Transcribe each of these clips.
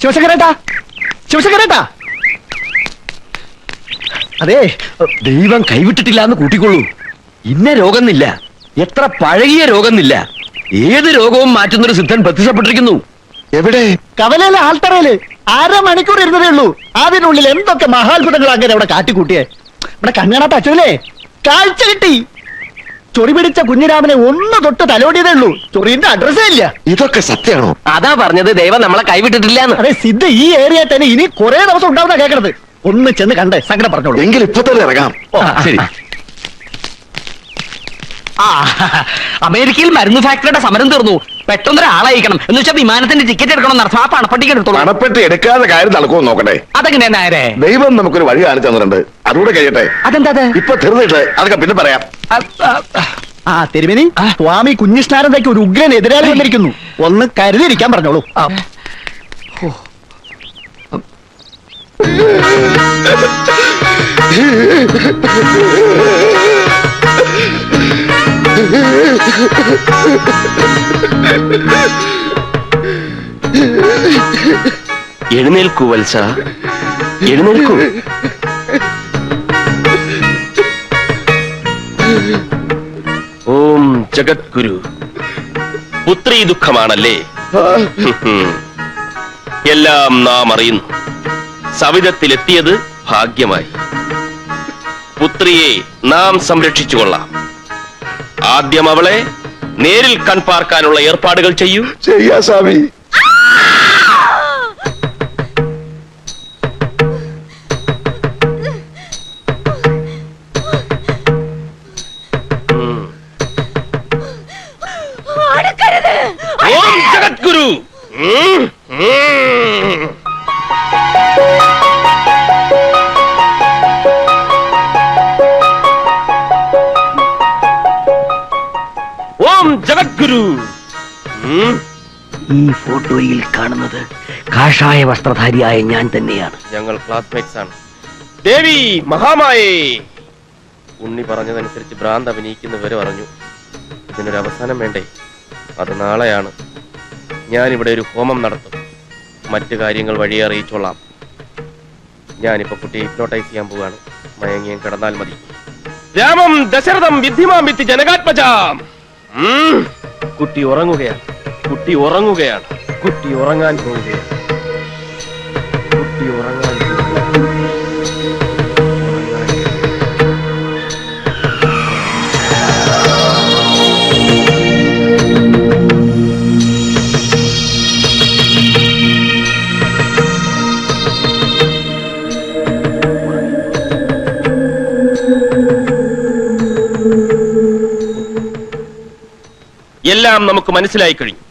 ശിവശങ്കരേട്ടാ, ശിവശങ്കരേട്ടാ, അതെ, ദൈവം കൈവിട്ടിട്ടില്ല എന്ന് കൂട്ടിക്കൊള്ളൂ. ഇന്ന രോഗമെന്നില്ല, എത്ര പഴകിയ രോഗമെന്നില്ല, ഏത് രോഗവും മാറ്റുന്നൊരു സിദ്ധൻ പ്രത്യക്ഷപ്പെട്ടിരിക്കുന്നു. എവിടെ? കവലയിലെ ആൾത്തറയില് 1/2 മണിക്കൂർ ഇരുന്നതേ ഉള്ളൂ. അതിനുള്ളിൽ എന്തൊക്കെ മഹാത്ഭുതങ്ങൾ അങ്ങനെ അവിടെ കാട്ടിക്കൂട്ടിയേ. ഇവിടെ കണ്ണാണാത്ത അച്ഛനല്ലേ കാഴ്ച കിട്ടി. ചൊറി പിടിച്ച കുഞ്ഞിരാമനെ ഒന്ന് തൊട്ട് തലോടിയതേ ഉള്ളൂ. ചൊറിന്റെ അഡ്രസ്സേ ഇല്ല. ഇതൊക്കെ സത്യമാണോ? അതാ പറഞ്ഞത്, ദൈവം നമ്മളെ കൈവിട്ടിട്ടില്ല. അതെ, സിദ്ധ ഈ ഏരിയ തന്നെ ഇനി കുറെ ദിവസം ഉണ്ടാവുന്ന കേൾക്കണത്. ഒന്ന് ചെന്ന് കണ്ടേ സങ്കടം പറഞ്ഞോളൂ. എങ്കിൽ ഇപ്പൊ തന്നെ ഇറങ്ങാം. ശരി. അമേരിക്കയിൽ മരുന്ന് ഫാക്ടറിയുടെ സമരം തീർന്നു. പെട്ടെന്നൊരാളയക്കണം എന്ന് വെച്ചാൽ വിമാനത്തിന്റെ ടിക്കറ്റ് എടുക്കണം നടത്തും. ആ പണപ്പെട്ടിക്ക് എടുത്തോളൂ. പണപ്പെട്ടി എടുക്കാതെ കാര്യം നടക്കുമോ നോക്കട്ടെ. അതെങ്ങനെയാ നേരെ? ദൈവം നമുക്കൊരു വഴി കാണിച്ചു തന്നിട്ടുണ്ട്, അതുകൂടെ കഴിയട്ടെ. അതെന്താ? ഇപ്പൊ തീർന്നിട്ട് അതൊക്കെ പിന്നെ പറയാം. തിരുമേനി, സ്വാമി കുഞ്ഞിസ്നാനന്ദയ്ക്ക് ഒരു ഉഗ്രൻ എതിരാളി വന്നിരിക്കുന്നു. ഒന്ന് കരുതിയിരിക്കാൻ പറഞ്ഞോളൂ. എഴുന്നേൽക്കൂ വത്സ, എഴുന്നേൽക്കൂ. ഓം ജഗദ്ഗുരു. പുത്രീ ദുഃഖമാണല്ലേ? എല്ലാം നാം അറിയുന്നു. സവിധത്തിലെത്തിയത് ഭാഗ്യമായി. പുത്രിയെ നാം സംരക്ഷിച്ചുകൊള്ളാം. ആദ്യം അവളെ നേരിൽ കൺപാർക്കാനുള്ള ഏർപ്പാടുകൾ ചെയ്യൂ. ചെയ്യാ സ്വാമി. ഓം ജഗദ്ഗുരു. ഓം ജഗദ്ഗുരു. ഈ ഫോട്ടോയിൽ കാണുന്നത് കാഷായ വസ്ത്രധാരിയായ ഞാൻ തന്നെയാണ്. ഞങ്ങൾ ക്ലാസ്മേറ്റ്സ് ആണ്. ദേവി മഹാമായേ. ഉണ്ണി പറഞ്ഞതനുസരിച്ച് ഭ്രാന്ത് അഭിനയിക്കുന്നവരെ പറഞ്ഞു. ഇതിനൊരു അവസാനം വേണ്ടേ? അത് നാളെയാണ്. ഞാനിവിടെ ഒരു ഹോമം നടത്തും. മറ്റു കാര്യങ്ങൾ വഴിയെ അറിയിച്ചോളാം. ഞാനിപ്പോ കുട്ടിയെ ഹിപ്നോട്ടൈസ് ചെയ്യാൻ പോവാണ്. മയങ്ങിയും കിടന്നാൽ മതി. രാമം ദശരഥം വിദ്ധിമാം വിത്തി ജനകാത്മജാം. കുട്ടി ഉറങ്ങുകയാണ്. കുട്ടി ഉറങ്ങുകയാണ്. കുട്ടി ഉറങ്ങാൻ പോവുകയാണ്. കുട്ടി ഉറങ്ങാൻ എല്ലാം നമുക്ക് മനസ്സിലായി കഴിഞ്ഞു.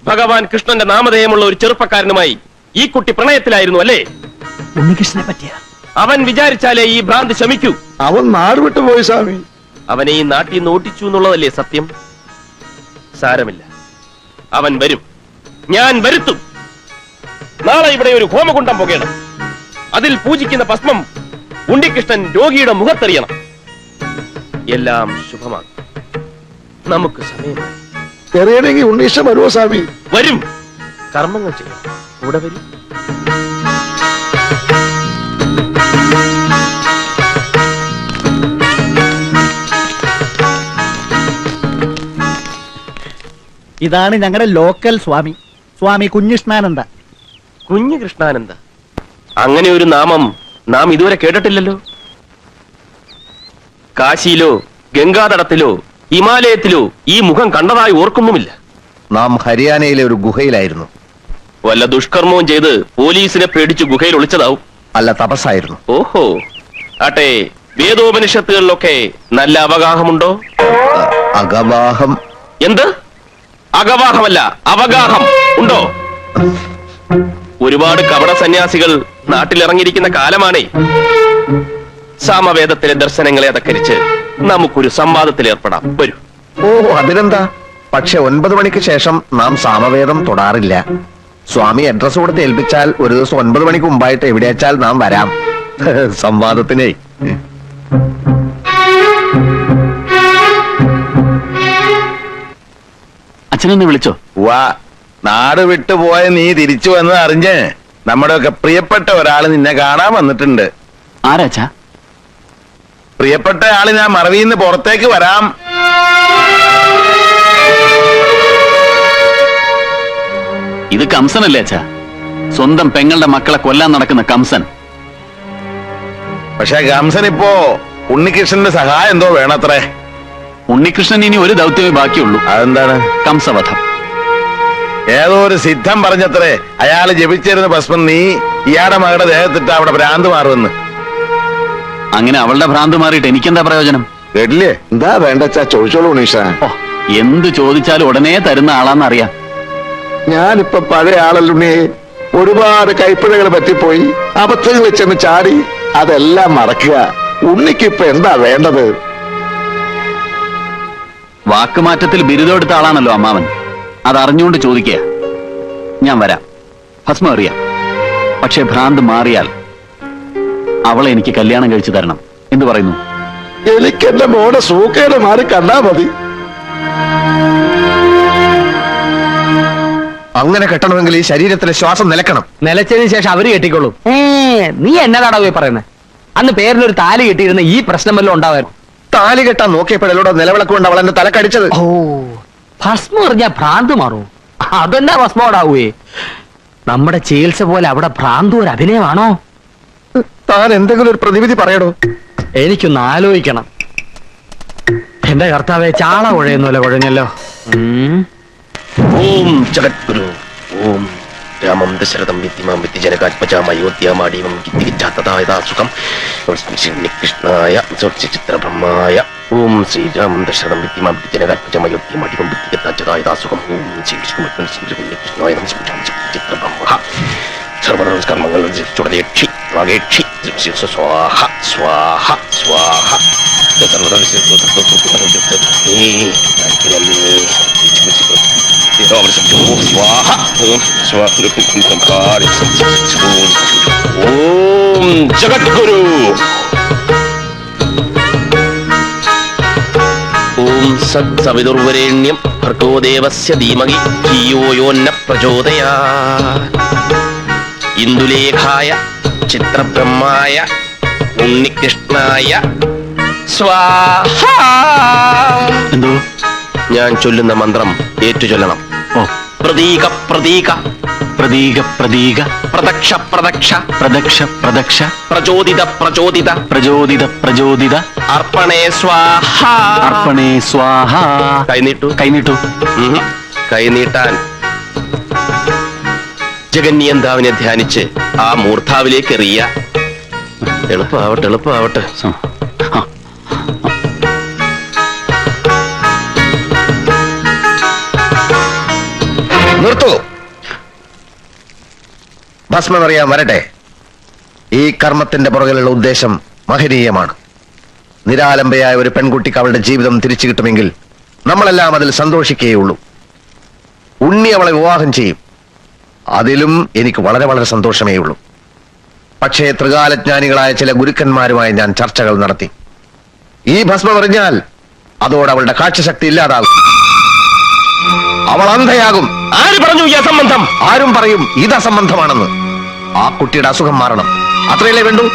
ഭഗവാൻ കൃഷ്ണന്റെ നാമധേയമുള്ള ഒരു ചെറുപ്പക്കാരനുമായി ഈ കുട്ടി പ്രണയത്തിലായിരുന്നു അല്ലേ? ഉണ്ണികൃഷ്ണനെ പറ്റിയ അവൻ വിചാരിച്ചാലേ ഈ ഭ്രാന്ത് ശമിക്കൂ. അവൻ നാട് വിട്ടുപോയി സ്വാമി. അവനെ ഈ നാട്ടിൽ നിന്ന് ഓട്ടിച്ചു എന്നുള്ളതല്ലേ സത്യം? സാരമില്ല, അവൻ വരും. ഞാൻ വരുത്തും. നാളെ ഇവിടെ ഒരു ഹോമകുണ്ടം പുകയണം. അതിൽ പൂജിക്കുന്ന ഭസ്മം ഉണ്ണികൃഷ്ണൻ രോഗിയുടെ മുഖത്തെറിയണം. എല്ലാം ശുഭമാണ്. നമുക്ക് സമയമായി. എറിയണമെങ്കിൽ ഉണ്ണീഷ വരുമോ സ്വാമി? വരും. കർമ്മങ്ങൾ ചെയ്യും. കൂടെ വരും. ഇതാണ് ഞങ്ങളുടെ ലോക്കൽ സ്വാമി, സ്വാമി കുഞ്ഞിസ്നാനന്ദ. കുഞ്ഞു കൃഷ്ണാനന്ദ. അങ്ങനെ ഒരു നാമം നാം ഇതുവരെ കേട്ടിട്ടില്ലല്ലോ. കാശിയിലോ ഗംഗാതടത്തിലോ ഹിമാലയത്തിലോ ഈ മുഖം കണ്ടതായി ഓർക്കുന്നുമില്ല. നാം ഹരിയാനയിലെ ഒരു ഗുഹയിലായിരുന്നു. വല്ല ദുഷ്കർമ്മവും ചെയ്ത് പോലീസിനെ പേടിച്ച് ഗുഹയിൽ ഒളിച്ചതാവും. അല്ല, തപസ്സായിരുന്നു. ഓഹോ. ആട്ടെ, വേദോപനിഷത്തുകളിലൊക്കെ നല്ല അവഗാഹമുണ്ടോ? അഗവാഹം. എന്ത്? അഗവാഹമല്ല, അവഗാഹം ഉണ്ടോ? ഒരുപാട് കപട സന്യാസികൾ നാട്ടിലിറങ്ങിയിരിക്കുന്ന കാലമാണേ. സാമവേദത്തിലെ ദർശനങ്ങളെ അധക്കരിച്ച് നമുക്കൊരു സംവാദത്തിൽ ഏർപ്പെടാം. വരൂ. ഓ, അതിനെന്താ? പക്ഷെ 9 മണിക്ക് ശേഷം നാം സാമവേദം തൊടാറില്ല. സ്വാമി അഡ്രസ് കൊടുത്ത് ഏൽപ്പിച്ചാൽ ഒരു ദിവസം 9 മണിക്ക് മുമ്പായിട്ട് എവിടെയാച്ചാൽ നാം വരാം സംവാദത്തിനേ. അച്ഛനെന്നെ വിളിച്ചോ? വാ, നാട് വിട്ടുപോയ നീ തിരിച്ചു വന്ന് അറിഞ്ഞ് നമ്മുടെയൊക്കെ പ്രിയപ്പെട്ട ഒരാള് നിന്നെ കാണാൻ വന്നിട്ടുണ്ട്. ആരാച്ചാ? പ്രിയപ്പെട്ട ആള് ഞാൻ മറവിന്ന് പുറത്തേക്ക് വരാം. ഇത് കംസനല്ലേ അച്ഛാ? സ്വന്തം പെങ്ങളുടെ മക്കളെ കൊല്ലാൻ നടക്കുന്ന കംസൻ. പക്ഷെ കംസൻ ഇപ്പോ ഉണ്ണികൃഷ്ണന്റെ സഹായം എന്തോ വേണത്രേ. ഉണ്ണികൃഷ്ണൻ ഇനി ഒരു ദൗത്യമേ ബാക്കിയുള്ളൂ. അതെന്താണ്? കംസവധം. ഏതോ ഒരു സിദ്ധം പറഞ്ഞത്രേ അയാള് ജപിച്ചിരുന്ന ഭസ്മം നീ ഇയാടെ മകളുടെ ദേഹത്തിട്ട് അവിടെ ഭ്രാന്ത് മാറുമെന്ന്. അങ്ങനെ അവളുടെ ഭ്രാന്ത് മാറിയിട്ട് എനിക്കെന്താ പ്രയോജനം? കേട്ടില്ലേ? എന്താ വേണ്ടച്ചാ ചോദിച്ചോളൂ ഉണ്ണീഷ. ഓ, എന്ത് ചോദിച്ചാലും ഉടനെ തരുന്ന ആളാന്നറിയാം. ഞാനിപ്പോ പഴയ ആളല്ലുണ്ണി. ഒരുപാട് കൈപ്പിഴകൾ പറ്റിപ്പോയി, അബദ്ധങ്ങൾ ചെന്ന് ചാടി, അതെല്ലാം മറക്കുക. ഉണ്ണിക്കിപ്പൊ എന്താ വേണ്ടത്? വാക്കുമാറ്റത്തിൽ ബിരുദം എടുത്ത ആളാണല്ലോ അമ്മാവൻ. അതറിഞ്ഞുകൊണ്ട് ചോദിക്കുക. ഞാൻ വരാം, ഭസ്മം അറിയാം. പക്ഷെ ഭ്രാന്ത് മാറിയാൽ അവളെ എനിക്ക് കല്യാണം കഴിച്ചു തരണം. എന്തു പറയുന്നു? എനിക്ക് എന്റെ മോടെ സൂക്കേട് മാറി കണ്ടാ മതി. അങ്ങനെ കെട്ടണമെങ്കിൽ ഈ ശരീരത്തിലെ ശ്വാസം നിലക്കണം. നിലച്ചതിന് ശേഷം അവര് കെട്ടിക്കോളൂ. നീ എന്നതാടാ പോയി പറയുന്നത്? അന്ന് പേരിനൊരു താലി കെട്ടിയിരുന്ന ഈ പ്രശ്നം വല്ലതും ഉണ്ടാവായിരുന്നു. താലി കെട്ടാൻ നോക്കിയപ്പോഴോടെ നിലവിളക്കൊണ്ട് അവൾ എന്റെ തലക്കടിച്ചത്. ഓ, ഭസ്മം എറിഞ്ഞാ ഭ്രാന്ത് മാറും. അതെന്നാ ഭസ്മം ഉണ്ടാവൂയേ? നമ്മുടെ ചികിത്സ പോലെ അവിടെ ഭ്രാന്ത് ഒരു അഭിനയമാണോ? താൻ എന്തെങ്കിലും ഒരു പ്രതിവിധി പറയടോ. എനിക്കൊന്ന് ആലോചിക്കണം. എന്റെ കർത്താവെ, ചാള കുഴയുന്നല്ലോ കുഴഞ്ഞല്ലോ. ഓം ജഗദ്ഗുരു ഓം രാമം ദശരഥം വിദ്യമാം വിദ്യജനകാത്മജാം അയോധ്യാമാടീവം കിത്തികിച്ചാത്തതായതാസുഖം ശ്രീകൃഷ്ണായ ചിത്രബ്രഹ്മായ ഓം ശ്രീരാമം ദശരഥം വിദ്യമാം വിദ്യജനകാത്മജാം അയോധ്യാമാടീവം വിദ്യകിത്താച്ചതായതാസുഖം ഓം ശ്രീകൃഷ്ണായ ചിത്രബ്രഹ്മ സർവനമസ്കർമ്മങ്ങൾ ചുടലേക്ഷി വാഗേക്ഷി സ്വാഹ സ്വാഹ സ്വാഹ ഓം ജഗദ്ഗുരു ഓം സത്സവിതുർവരേണ്യം ഭർഗോ ദേവസ്യ ധീമഹി ധിയോ യോ ന പ്രചോദയാത് ഇന്ദുലേഖായ ചിത്രബ്രഹ്മായ ഉണ്ണികൃഷ്ണായ സ്വാഹ. എന്തോ? ഞാൻ ചൊല്ലുന്ന മന്ത്രം ഏറ്റു ചൊല്ലണം. ഓ, പ്രതീക പ്രതീക പ്രതീക പ്രതീക പ്രദക്ഷ പ്രദക്ഷ പ്രദക്ഷ പ്രദക്ഷ പ്രചോദിത പ്രചോദിത പ്രചോദിത പ്രചോദിത അർപ്പണേ സ്വാഹ. അർപ്പണേ സ്വാഹ. കൈനീട്ടു. കൈനീട്ടു. കൈനീട്ടാൻ ജഗന്യന്താവിനെ ധ്യാനിച്ച് ആ മൂർധാവിലേക്ക് എറിയ. എളുപ്പമാവട്ടെ എളുപ്പമാവട്ടെ. ആ, നിർത്തൂ. ഭസ്മമറിയാൻ വരട്ടെ. ഈ കർമ്മത്തിന്റെ പുറകിലുള്ള ഉദ്ദേശം മഹനീയമാണ്. നിരാലംബയായ ഒരു പെൺകുട്ടിക്ക് അവളുടെ ജീവിതം തിരിച്ചു കിട്ടുമെങ്കിൽ നമ്മളെല്ലാം അതിൽ സന്തോഷിക്കുകയുള്ളൂ. ഉണ്ണി അവളെ വിവാഹം ചെയ്യും. അതിലും എനിക്ക് വളരെ വളരെ സന്തോഷമേ ഉള്ളൂ. പക്ഷേ ത്രികാലജ്ഞാനികളായ ചില ഗുരുക്കന്മാരുമായി ഞാൻ ചർച്ചകൾ നടത്തി. ഈ ഭസ്മം എറിഞ്ഞാൽ അതോടെ അവളുടെ കാഴ്ചശക്തി ഇല്ലാതാകും. അവൾ അന്ധയാകും. ആര് പറഞ്ഞു ഈ അസംബന്ധം? ആരും പറയും ഇത് അസംബന്ധമാണെന്ന്. ആ കുട്ടിയുടെ അസുഖം മാറണം, അത്രയല്ലേ വേണ്ടൂ.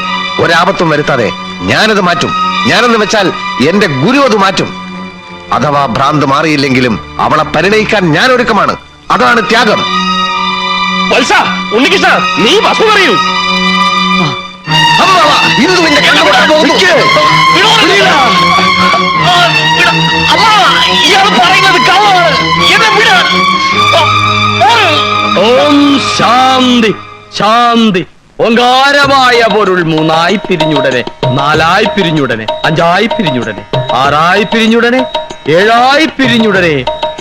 ഒരാപത്തും വരുത്താതെ ഞാനത് മാറ്റും. ഞാനെന്ന് വെച്ചാൽ എന്റെ ഗുരു അത് മാറ്റും. അഥവാ ഭ്രാന്ത് മാറിയില്ലെങ്കിലും അവളെ പരിണയിക്കാൻ ഞാൻ ഒരുക്കമാണ്. അതാണ് ത്യാഗം. വത്സ, ഉണ്ണികൃഷ്ണ, നീ വസ്തു പറയൂ. അമ്മാവാ, ഹിന്ദുവിന്റെ കണ്ണുകൊണ്ടാ പോകുന്നു. ഓം ശാന്തി ശാന്തി. ഓങ്കാരമായ പൊരുൾ മൂന്നായി പിരിഞ്ഞുടനെ, നാലായി പിരിഞ്ഞുടനെ, അഞ്ചായി പിരിഞ്ഞുടനെ, ആറായി പിരിഞ്ഞുടനെ, ഏഴായി പിരിഞ്ഞുടനെ,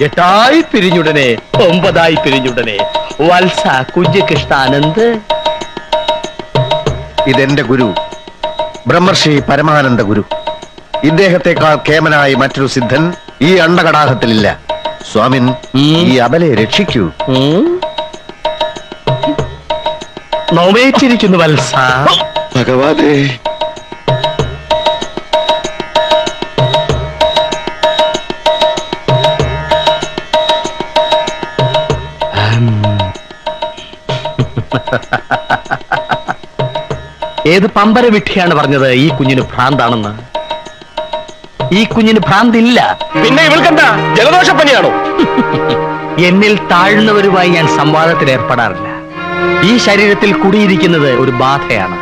എട്ടായി പിരിഞ്ഞുടനെ, 9ആയി പിരിഞ്ഞുടനെ. വത്സ കുഞ്ഞ് കൃഷ്ണാനന്ദ്. ഇതെന്റെ ഗുരു ബ്രഹ്മർഷി പരമാനന്ദ ഗുരു. ഇദ്ദേഹത്തെക്കാൾ കേമനായി മറ്റൊരു സിദ്ധൻ ഈ അണ്ടകടാഹത്തിലില്ല. സ്വാമിൻ, ഈ അബലയെ രക്ഷിക്കൂ. നോവേറ്റിരിക്കുന്നു വത്സ. ഭഗവാനേ, ഏത് പമ്പര വിട്ടിയാണ് പറഞ്ഞത് ഈ കുഞ്ഞിന് ഭ്രാന്താണെന്ന്? ഈ കുഞ്ഞിന് ഭ്രാന്തില്ല. പിന്നെ ഇവൾക്കെന്താ ജലദോഷപ്പനിയാണോ? എന്നിൽ താഴ്ന്നവരുമായി ഞാൻ സംവാദത്തിൽ ഏർപ്പെടാറില്ല. ഈ ശരീരത്തിൽ കുടിയിരിക്കുന്നത് ഒരു ബാധയാണ്,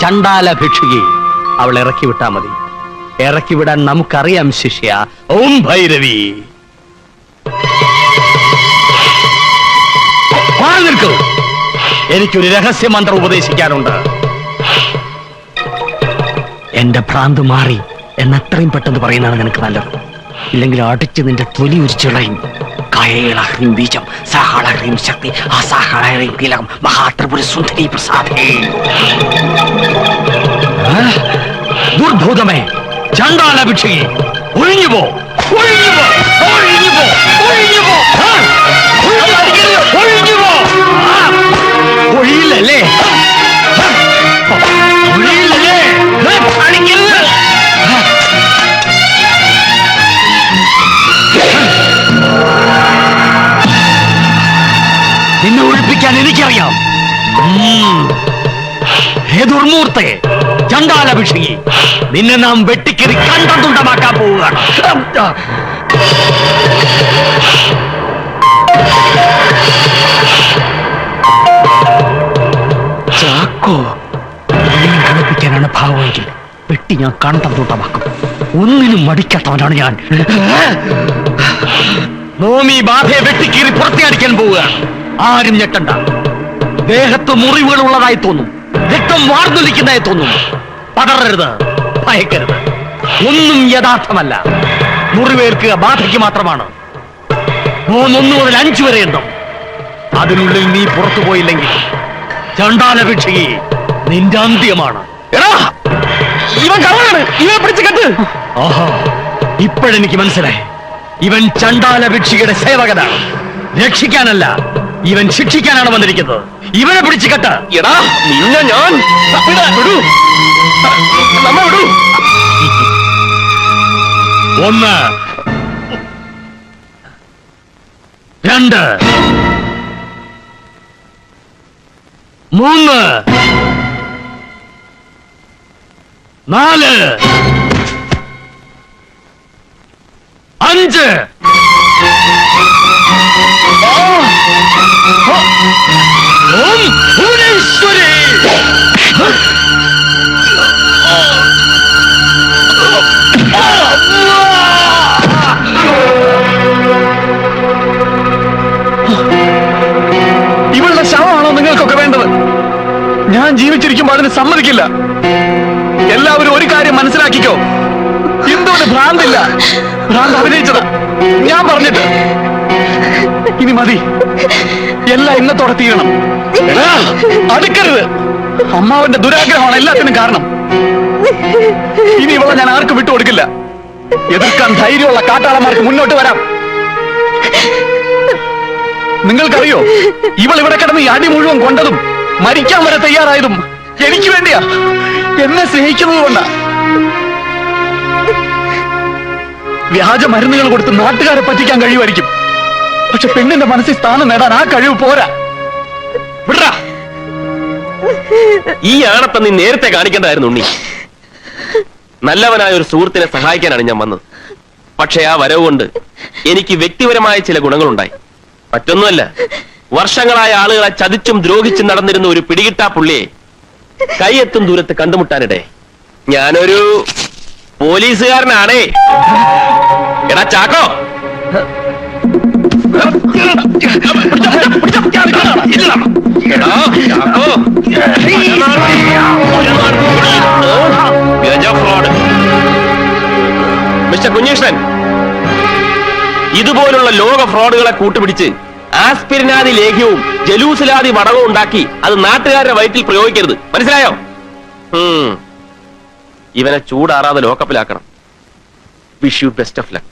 ചണ്ടാല ഭിക്ഷുകി. അവൾ ഇറക്കി വിട്ടാ മതി. ഇറക്കി വിടാൻ നമുക്കറിയാം ശിഷ്യ. ഓം ഭൈരവി. മാറി നിൽക്കൂ. എനിക്കൊരു രഹസ്യമന്ത്രം ഉപദേശിക്കാനുണ്ട്. എന്റെ ഭ്രാന്ത് മാറി എന്നത്രയും പെട്ടെന്ന് പറയുന്നതാണ് നിനക്ക് നല്ലത്. ഇല്ലെങ്കിൽ അടിച്ച് നിന്റെ തൊലി ഉരിച്ചുകളയും. കയളഹ്രീം ബീജം സഹളഹ്രീം ശക്തി അസഹളഹ്രീം കീലകം മഹാത്രിപുര സുന്ദരി പ്രസാദേ. ദുർഭൂതമേ, ചണ്ടാല ഭിക്ഷയെ, ഒഴിഞ്ഞുപോ, ഒഴിഞ്ഞുപോ, ഒഴിഞ്ഞുപോ, ഒഴിഞ്ഞുപോ, ഒഴിഞ്ഞുപോ. ഒഴിയില്ലല്ലേ? ഒഴിയില്ലല്ലേ? അടിക്കരുത്. നിന്നെ ഒഴിപ്പിക്കാൻ എനിക്കറിയാം. ഹേ ദുർമൂർത്തെ, ചണ്ടാലഭിഷേകി, നിന്നെ നാം വെട്ടിക്കറി കണ്ടതുണ്ടമാക്കാൻ പോവുകയാണ്. ചാക്കോ, കളിപ്പിക്കാനാണ് ഭാവമെങ്കിൽ വെട്ടി ഞാൻ കണ്ടതുണ്ടമാക്കും. ഒന്നിനും മടിക്കാത്തവനാണ് ഞാൻ. നോമി ബാധയെ വെട്ടിക്കീറി പുറത്തിയടിക്കാൻ പോവുകയാണ്. ആരും ഞെട്ടണ്ട. ദേഹത്ത് മുറിവുകൾ ഉള്ളതായി തോന്നും, രക്തം വാർന്നൊലിക്കുന്നതായി തോന്നും. പതറരുത്, ഭയക്കരുത്. ഒന്നും യഥാർത്ഥമല്ല. മുറിവേൽക്കുക ബാധയ്ക്ക് മാത്രമാണ്. 1 മുതൽ 5 വരെ എണ്ണം. അതിനുള്ളിൽ നീ പുറത്തു പോയില്ലെങ്കിൽ ചണ്ടാലഭിക്ഷകി, നിന്റെ അന്ത്യമാണ്. ഇവൻ കള്ളാണ്. ഇവനെ പിടിച്ച് കെട്ട്. ആഹാ, ഇപ്പോഴെനിക്ക് മനസ്സിലായി. ഇവൻ ചണ്ടാലഭിക്ഷയുടെ സേവകനാണ്. രക്ഷിക്കാനല്ല, ഇവൻ ശിക്ഷിക്കാനാണ് വന്നിരിക്കുന്നത്. ഇവനെ പിടിച്ചു കെട്ട. എടാ നിന്നെ ഞാൻ വിടൂ. നമ്മ വിടൂ. 1 2 3 4 5 ഓം ഭുവനേശ്വരി. ഇവളുടെ ശവമാണോ നിങ്ങൾക്കൊക്കെ വേണ്ടത്? ഞാൻ ജീവിച്ചിരിക്കുമ്പോൾ അതിന് സമ്മതിക്കില്ല. എല്ലാവരും ഒരു കാര്യം മനസ്സിലാക്കിക്കോ, ഇന്ദുവിന് ഭ്രാന്തില്ല. ഭ്രാന്ത് അഭിനയിച്ചതാ, ഞാൻ പറഞ്ഞിട്ട്. ഇനി മതി, എല്ലാം ഇന്നത്തോടെ തീരണം. അടുക്കരുത്. അമ്മാവന്റെ ദുരാഗ്രഹമാണ് എല്ലാത്തിനും കാരണം. ഇനി ഇവളെ ഞാൻ ആർക്കും വിട്ടുകൊടുക്കില്ല. എതിർക്കാൻ ധൈര്യമുള്ള കാട്ടാളന്മാർക്ക് മുന്നോട്ട് വരാം. നിങ്ങൾക്കറിയോ, ഇവൾ ഇവിടെ കിടന്ന് ഈ അടി മുഴുവൻ കൊണ്ടതും മരിക്കാൻ വരെ തയ്യാറായതും എനിക്ക് വേണ്ടിയാ. എന്നെ സ്നേഹിക്കുന്നത് കൊണ്ടാ. വ്യാജ മരുന്നുകൾ കൊടുത്ത് നാട്ടുകാരെ പറ്റിക്കാൻ കഴിയുമായിരിക്കും. പക്ഷെ പെണ്ണിന്റെ മനസ്സിൽ സ്ഥാനം നേടാൻ ആ കഴിവ് പോരാ. വിടറാ. ഈ ആണത്തെ നീ നേരത്തെ കാണിക്കേണ്ടതായിരുന്നു ഉണ്ണി. നല്ലവനായ ഒരു സുഹൃത്തിനെ സഹായിക്കാനാണ് ഞാൻ വന്നത്. പക്ഷെ ആ വരവ് കൊണ്ട് എനിക്ക് വ്യക്തിപരമായ ചില ഗുണങ്ങളുണ്ടായി. മറ്റൊന്നുമല്ല, വർഷങ്ങളായ ആളുകളെ ചതിച്ചും ദ്രോഹിച്ചും നടന്നിരുന്ന ഒരു പിടികിട്ടാ പുള്ളിയെ കൈയെത്തും ദൂരത്ത് കണ്ടുമുട്ടാനിടെ. ഞാനൊരു പോലീസുകാരനാണേ. എടാ ചാക്കോ, മിസ്റ്റർ കുഞ്ഞീഷ്ണൻ, ഇതുപോലുള്ള ലോക ഫ്രോഡുകളെ കൂട്ടുപിടിച്ച് ആസ്പിരിനാദി ലേഖ്യവും ജലൂസിലാദി വടകവും ഉണ്ടാക്കി അത് നാട്ടുകാരുടെ വയറ്റിൽ പ്രയോഗിക്കരുത്. മനസ്സിലായോ? ഇവനെ ചൂടാറാതെ ലോക്കപ്പിലാക്കണം. Wish you best of luck.